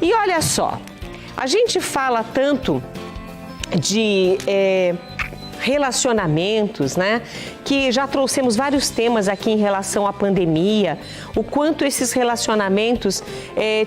E olha só, a gente fala tanto de relacionamentos, né? Que já trouxemos vários temas aqui em relação à pandemia, o quanto esses relacionamentos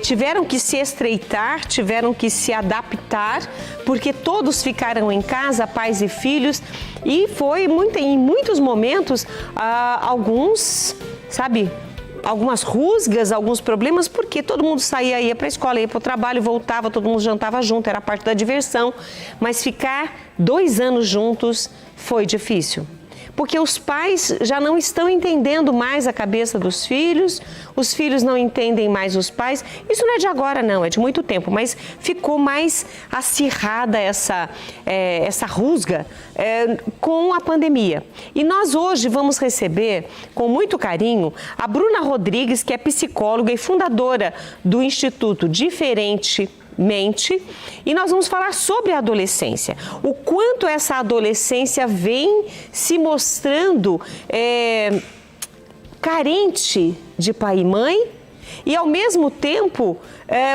tiveram que se estreitar, tiveram que se adaptar, porque todos ficaram em casa, pais e filhos, e foi em muitos momentos alguns, sabe, algumas rusgas, alguns problemas, porque todo mundo saía, ia para a escola, ia para o trabalho, voltava, todo mundo jantava junto, era parte da diversão. Mas ficar 2 anos juntos foi difícil, porque os pais já não estão entendendo mais a cabeça dos filhos, os filhos não entendem mais os pais. Isso não é de agora não, é de muito tempo, mas ficou mais acirrada essa rusga com a pandemia. E nós hoje vamos receber com muito carinho a Bruna Rodrigues, que é psicóloga e fundadora do Instituto Diferentemente, e nós vamos falar sobre a adolescência, o quanto essa adolescência vem se mostrando carente de pai e mãe e, ao mesmo tempo,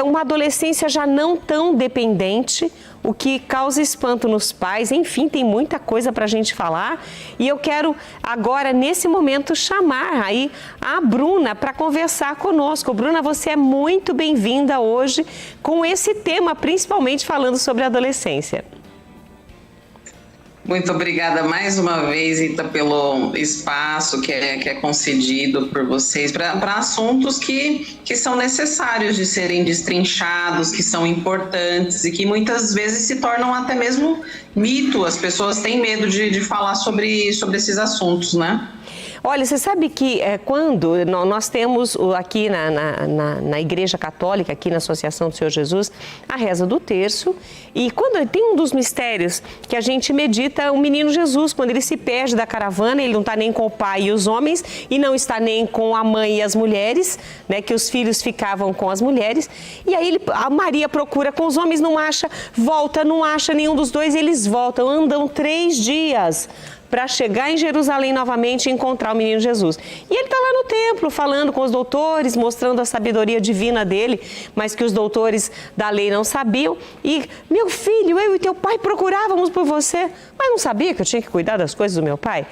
uma adolescência já não tão dependente, o que causa espanto nos pais. Enfim, tem muita coisa para a gente falar e eu quero agora, nesse momento, chamar aí a Bruna para conversar conosco. Bruna, você é muito bem-vinda hoje com esse tema, principalmente falando sobre a adolescência. Muito obrigada mais uma vez, Ita, pelo espaço que é concedido por vocês para assuntos que são necessários de serem destrinchados, que são importantes e que muitas vezes se tornam até mesmo mito. As pessoas têm medo de falar sobre esses assuntos, né? Olha, você sabe que quando nós temos aqui na Igreja Católica, aqui na Associação do Senhor Jesus, a reza do terço, e quando tem um dos mistérios que a gente medita, o menino Jesus, quando ele se perde da caravana, ele não está nem com o pai e os homens, e não está nem com a mãe e as mulheres, né, que os filhos ficavam com as mulheres, e aí a Maria procura com os homens, não acha, volta, não acha nenhum dos dois, e eles voltam, andam 3 dias para chegar em Jerusalém novamente e encontrar o menino Jesus. E ele está lá no templo, falando com os doutores, mostrando a sabedoria divina dele, mas que os doutores da lei não sabiam. E, meu filho, eu e teu pai procurávamos por você, mas não sabia que eu tinha que cuidar das coisas do meu pai?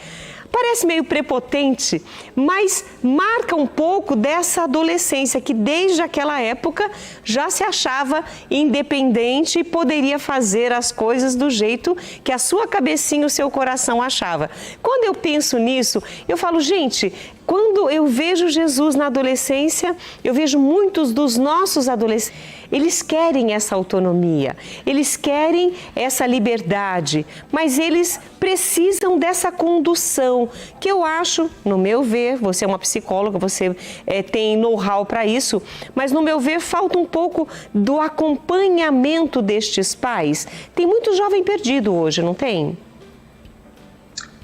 Parece meio prepotente, mas marca um pouco dessa adolescência que desde aquela época já se achava independente e poderia fazer as coisas do jeito que a sua cabecinha, o seu coração achava. Quando eu penso nisso, eu falo, gente, quando eu vejo Jesus na adolescência, eu vejo muitos dos nossos adolescentes, eles querem essa autonomia, eles querem essa liberdade, mas eles precisam dessa condução, que eu acho, no meu ver, você é uma psicóloga, você tem know-how para isso, mas no meu ver falta um pouco do acompanhamento destes pais. Tem muito jovem perdido hoje, não tem?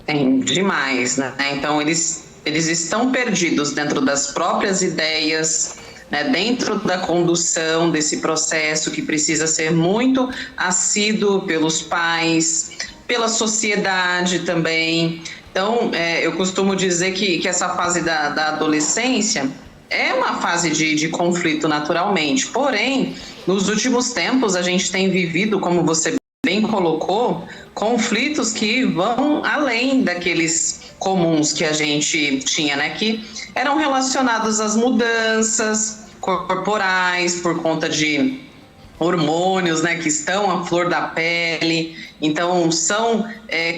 Tem demais, né? Então eles estão perdidos dentro das próprias ideias, né, dentro da condução desse processo que precisa ser muito assíduo pelos pais, pela sociedade também. Então, eu costumo dizer que essa fase da adolescência é uma fase de conflito naturalmente, porém, nos últimos tempos a gente tem vivido, como você bem colocou, conflitos que vão além daqueles comuns que a gente tinha, né, que eram relacionados às mudanças corporais por conta de hormônios, né, que estão à flor da pele. Então são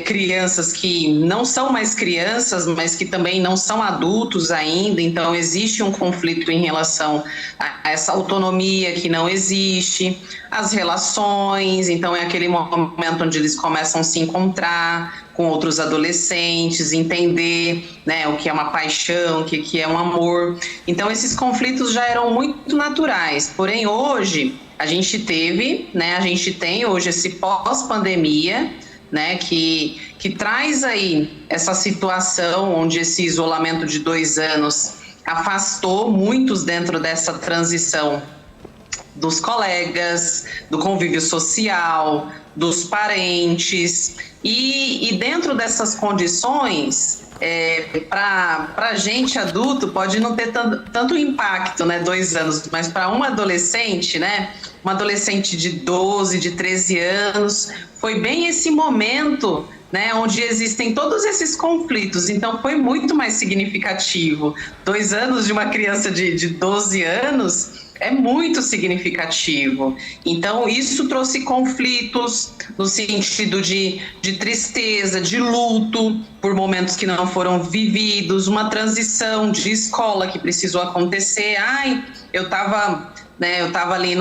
crianças que não são mais crianças, mas que também não são adultos ainda. Então existe um conflito em relação a essa autonomia que não existe, as relações. Então é aquele momento onde eles começam a se encontrar com outros adolescentes, entender, né, o que é uma paixão, o que é um amor. Então esses conflitos já eram muito naturais, porém hoje a gente tem hoje esse pós-pandemia, né, que traz aí essa situação onde esse isolamento de 2 anos afastou muitos dentro dessa transição dos colegas, do convívio social, dos parentes, e dentro dessas condições, para a gente adulto pode não ter tanto impacto, né, 2 anos, mas para uma adolescente, né, uma adolescente de 12, de 13 anos, foi bem esse momento, né, onde existem todos esses conflitos, então foi muito mais significativo. 2 anos de uma criança de 12 anos é muito significativo. Então, isso trouxe conflitos no sentido de tristeza, de luto por momentos que não foram vividos, uma transição de escola que precisou acontecer. Eu estava ali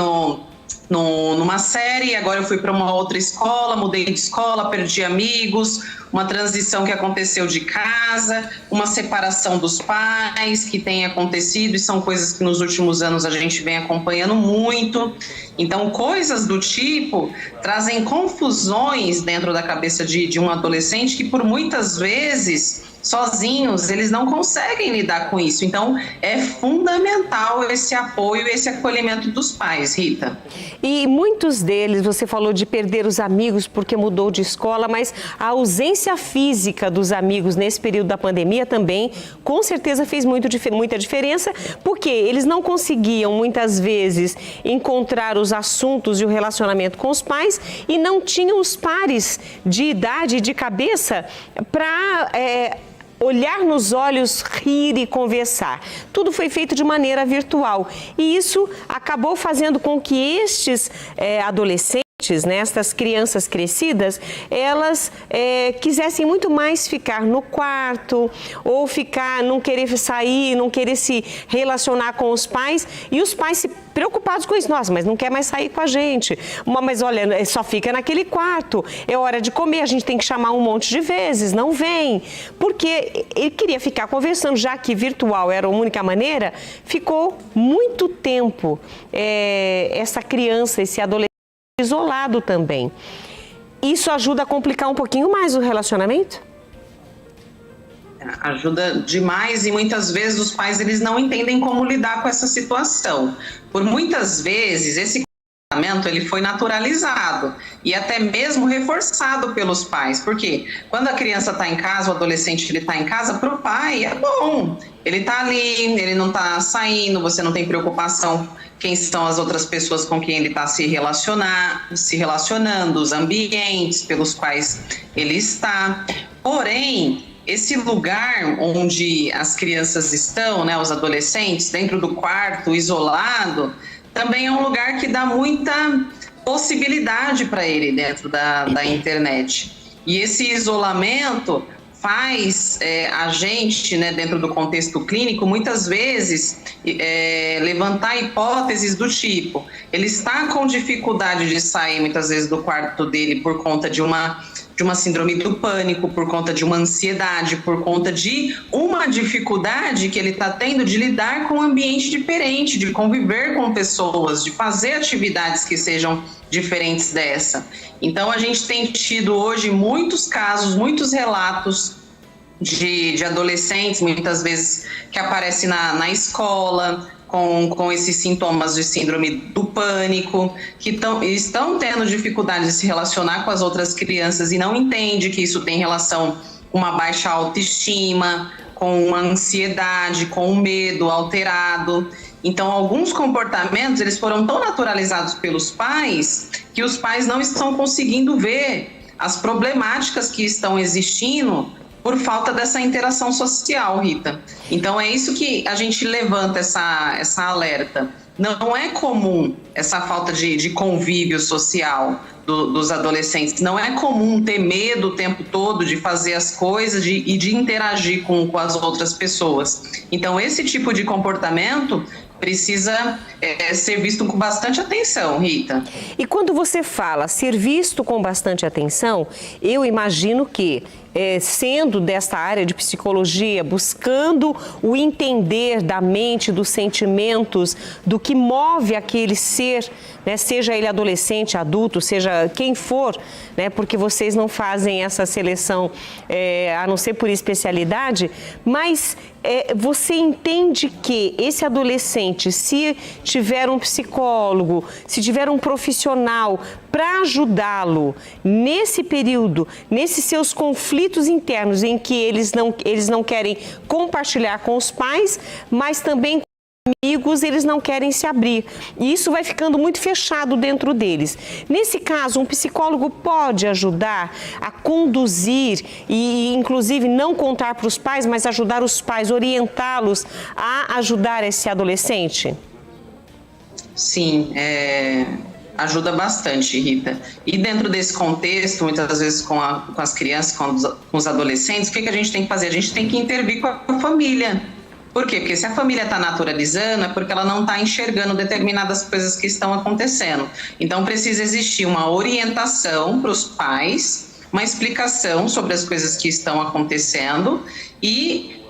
numa série, agora eu fui para uma outra escola, mudei de escola, perdi amigos, uma transição que aconteceu de casa, uma separação dos pais que tem acontecido, e são coisas que nos últimos anos a gente vem acompanhando muito. Então, coisas do tipo trazem confusões dentro da cabeça de um adolescente que, por muitas vezes, sozinhos, eles não conseguem lidar com isso. Então, é fundamental esse apoio, esse acolhimento dos pais, Rita. E muitos deles, você falou de perder os amigos porque mudou de escola, mas a ausência física dos amigos nesse período da pandemia também, com certeza, fez muita diferença, porque eles não conseguiam, muitas vezes, encontrar os assuntos e o relacionamento com os pais e não tinham os pares de idade e de cabeça para olhar nos olhos, rir e conversar. Tudo foi feito de maneira virtual e isso acabou fazendo com que estes adolescentes, né, estas crianças crescidas, elas quisessem muito mais ficar no quarto ou não querer sair, não querer se relacionar com os pais, e os pais se preocupados com isso. Nossa, mas não quer mais sair com a gente. Mas olha, só fica naquele quarto, é hora de comer, a gente tem que chamar um monte de vezes, não vem. Porque ele queria ficar conversando, já que virtual era a única maneira, ficou muito tempo essa criança, esse adolescente isolado também. Isso ajuda a complicar um pouquinho mais o relacionamento? Ajuda demais, e muitas vezes os pais eles não entendem como lidar com essa situação. Por muitas vezes esse comportamento ele foi naturalizado e até mesmo reforçado pelos pais, porque quando a criança está em casa, o adolescente ele está em casa, para o pai é bom, ele está ali, ele não está saindo, você não tem preocupação quem são as outras pessoas com quem ele está se relacionando, os ambientes pelos quais ele está. Porém, esse lugar onde as crianças estão, né, os adolescentes, dentro do quarto, isolado, também é um lugar que dá muita possibilidade para ele dentro da internet. E esse isolamento faz a gente, né, dentro do contexto clínico, muitas vezes levantar hipóteses do tipo: ele está com dificuldade de sair muitas vezes do quarto dele por conta de uma síndrome do pânico, por conta de uma ansiedade, por conta de uma dificuldade que ele está tendo de lidar com um ambiente diferente, de conviver com pessoas, de fazer atividades que sejam diferentes dessa. Então, a gente tem tido hoje muitos casos, muitos relatos de adolescentes, muitas vezes, que aparecem na escola, com esses sintomas de síndrome do pânico, que estão tendo dificuldade de se relacionar com as outras crianças e não entende que isso tem relação com uma baixa autoestima, com uma ansiedade, com um medo alterado. Então, alguns comportamentos eles foram tão naturalizados pelos pais que os pais não estão conseguindo ver as problemáticas que estão existindo por falta dessa interação social, Rita. Então, é isso que a gente levanta essa alerta. Não é comum essa falta de convívio social dos adolescentes. Não é comum ter medo o tempo todo de fazer as coisas e de interagir com as outras pessoas. Então, esse tipo de comportamento precisa ser visto com bastante atenção, Rita. E quando você fala ser visto com bastante atenção, eu imagino que, sendo desta área de psicologia, buscando o entender da mente, dos sentimentos, do que move aquele ser, né, seja ele adolescente, adulto, seja quem for, né, porque vocês não fazem essa seleção a não ser por especialidade, mas você entende que esse adolescente, se tiver um psicólogo, se tiver um profissional para ajudá-lo nesse período, nesses seus conflitos internos em que eles não querem compartilhar com os pais, mas também amigos, eles não querem se abrir. E isso vai ficando muito fechado dentro deles. Nesse caso, um psicólogo pode ajudar a conduzir e, inclusive, não contar para os pais, mas ajudar os pais, orientá-los a ajudar esse adolescente? Sim, ajuda bastante, Rita. E dentro desse contexto, muitas vezes com as crianças, com os adolescentes, o que a gente tem que fazer? A gente tem que intervir com a família. Por quê? Porque se a família está naturalizando, é porque ela não está enxergando determinadas coisas que estão acontecendo. Então, precisa existir uma orientação para os pais, uma explicação sobre as coisas que estão acontecendo e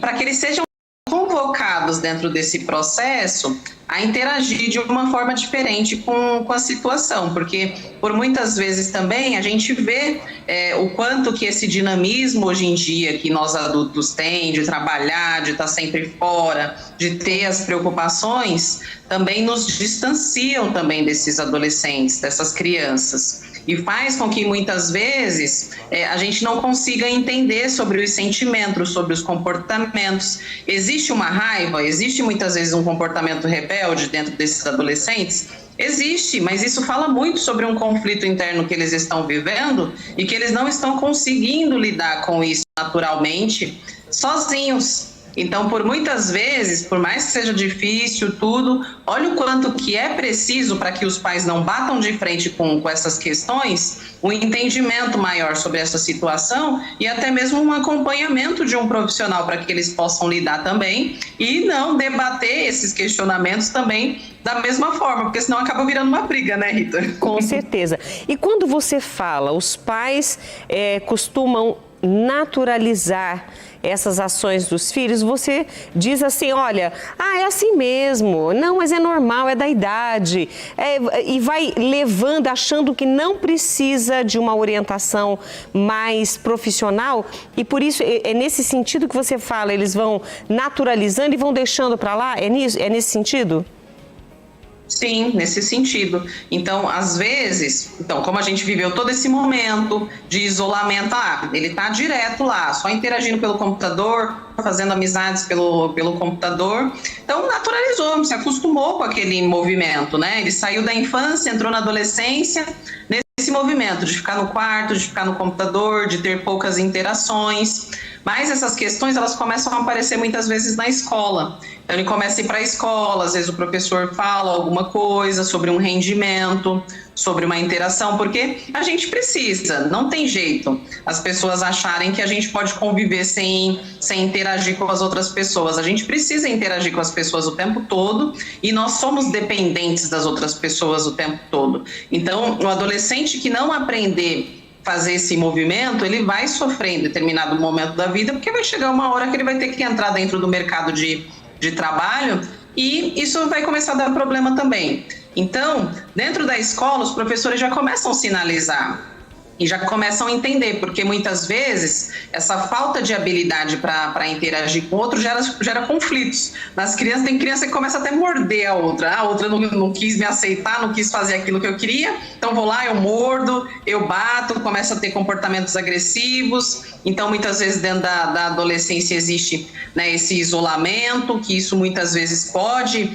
para que eles sejam convocados dentro desse processo a interagir de uma forma diferente com a situação, porque por muitas vezes também a gente vê o quanto que esse dinamismo hoje em dia que nós adultos tem de trabalhar, de estar sempre fora, de ter as preocupações, também nos distanciam também desses adolescentes, dessas crianças. E faz com que muitas vezes a gente não consiga entender sobre os sentimentos, sobre os comportamentos. Existe uma raiva, existe muitas vezes um comportamento rebelde dentro desses adolescentes? Existe, mas isso fala muito sobre um conflito interno que eles estão vivendo e que eles não estão conseguindo lidar com isso naturalmente, sozinhos. Então, por muitas vezes, por mais que seja difícil tudo, olha o quanto que é preciso para que os pais não batam de frente com essas questões, um entendimento maior sobre essa situação e até mesmo um acompanhamento de um profissional para que eles possam lidar também e não debater esses questionamentos também da mesma forma, porque senão acaba virando uma briga, né, Rita? Com certeza. E quando você fala, os pais costumam naturalizar essas ações dos filhos, você diz assim, olha, é assim mesmo, não, mas é normal, é da idade, e vai levando, achando que não precisa de uma orientação mais profissional, e por isso é nesse sentido que você fala, eles vão naturalizando e vão deixando para lá, é nesse sentido? Sim, nesse sentido. Então, às vezes, como a gente viveu todo esse momento de isolamento, ele está direto lá, só interagindo pelo computador, fazendo amizades pelo computador. Então, naturalizou, se acostumou com aquele movimento, né? Ele saiu da infância, entrou na adolescência, nesse movimento de ficar no quarto, de ficar no computador, de ter poucas interações. Mas essas questões, elas começam a aparecer muitas vezes na escola. Então, ele começa a ir para a escola, às vezes o professor fala alguma coisa sobre um rendimento, sobre uma interação, porque a gente precisa, não tem jeito as pessoas acharem que a gente pode conviver sem interagir com as outras pessoas. A gente precisa interagir com as pessoas o tempo todo e nós somos dependentes das outras pessoas o tempo todo. Então, o adolescente que não aprender fazer esse movimento, ele vai sofrer em determinado momento da vida, porque vai chegar uma hora que ele vai ter que entrar dentro do mercado de trabalho e isso vai começar a dar problema também. Então, dentro da escola, os professores já começam a sinalizar e já começam a entender, porque muitas vezes essa falta de habilidade para interagir com o outro gera conflitos. Nas crianças, tem criança que começa até a morder a outra não quis me aceitar, não quis fazer aquilo que eu queria, então vou lá, eu mordo, eu bato, começo a ter comportamentos agressivos. Então, muitas vezes dentro da adolescência existe, né, esse isolamento, que isso muitas vezes pode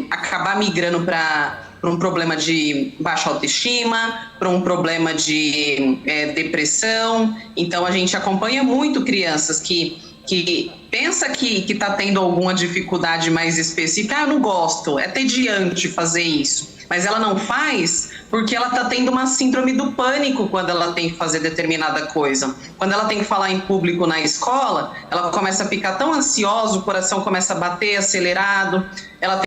acabar migrando para um problema de baixa autoestima, para um problema de depressão. Então, a gente acompanha muito crianças que pensa que está tendo alguma dificuldade mais específica. Eu não gosto, é tediante fazer isso. Mas ela não faz porque ela está tendo uma síndrome do pânico quando ela tem que fazer determinada coisa. Quando ela tem que falar em público na escola, ela começa a ficar tão ansiosa, o coração começa a bater acelerado, ela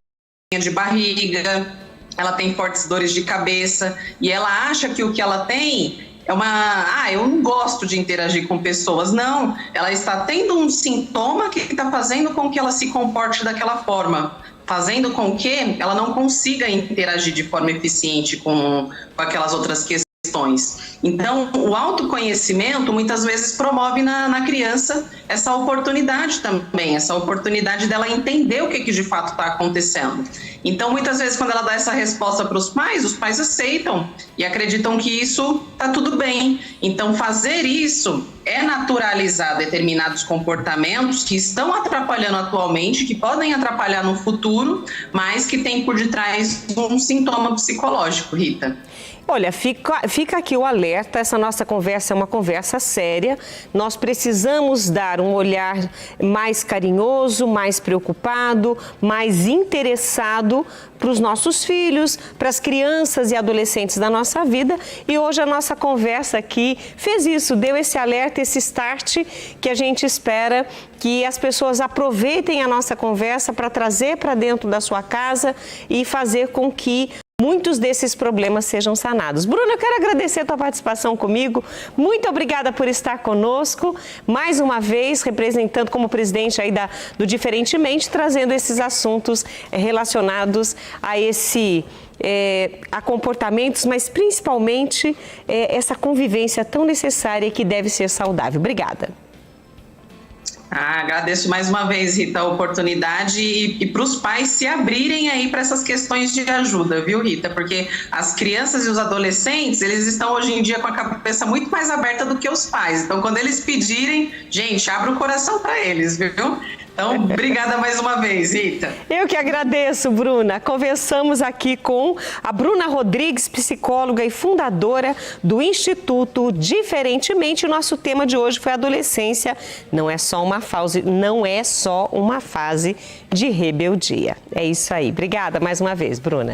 tem de barriga, ela tem fortes dores de cabeça e ela acha que o que ela tem é eu não gosto de interagir com pessoas. Não, ela está tendo um sintoma que está fazendo com que ela se comporte daquela forma, fazendo com que ela não consiga interagir de forma eficiente com aquelas outras questões questões. Então, o autoconhecimento muitas vezes promove na criança essa oportunidade também, essa oportunidade dela entender o que de fato está acontecendo. Então, muitas vezes, quando ela dá essa resposta para os pais aceitam e acreditam que isso está tudo bem. Então, fazer isso é naturalizar determinados comportamentos que estão atrapalhando atualmente, que podem atrapalhar no futuro, mas que tem por detrás um sintoma psicológico, Rita. Olha, fica aqui o alerta, essa nossa conversa é uma conversa séria, nós precisamos dar um olhar mais carinhoso, mais preocupado, mais interessado para os nossos filhos, para as crianças e adolescentes da nossa vida, e hoje a nossa conversa aqui fez isso, deu esse alerta, esse start que a gente espera que as pessoas aproveitem a nossa conversa para trazer para dentro da sua casa e fazer com que muitos desses problemas sejam sanados. Bruna, eu quero agradecer a tua participação comigo. Muito obrigada por estar conosco. Mais uma vez, representando como presidente aí do Diferentemente, trazendo esses assuntos relacionados a comportamentos, mas principalmente essa convivência tão necessária que deve ser saudável. Obrigada. Agradeço mais uma vez, Rita, a oportunidade e para os pais se abrirem aí para essas questões de ajuda, viu, Rita? Porque as crianças e os adolescentes, eles estão hoje em dia com a cabeça muito mais aberta do que os pais. Então, quando eles pedirem, gente, abre o coração para eles, viu? Então, obrigada mais uma vez, Rita. Eu que agradeço, Bruna. Conversamos aqui com a Bruna Rodrigues, psicóloga e fundadora do Instituto Diferentemente. O nosso tema de hoje foi adolescência. Não é só uma fase de rebeldia. É isso aí. Obrigada mais uma vez, Bruna.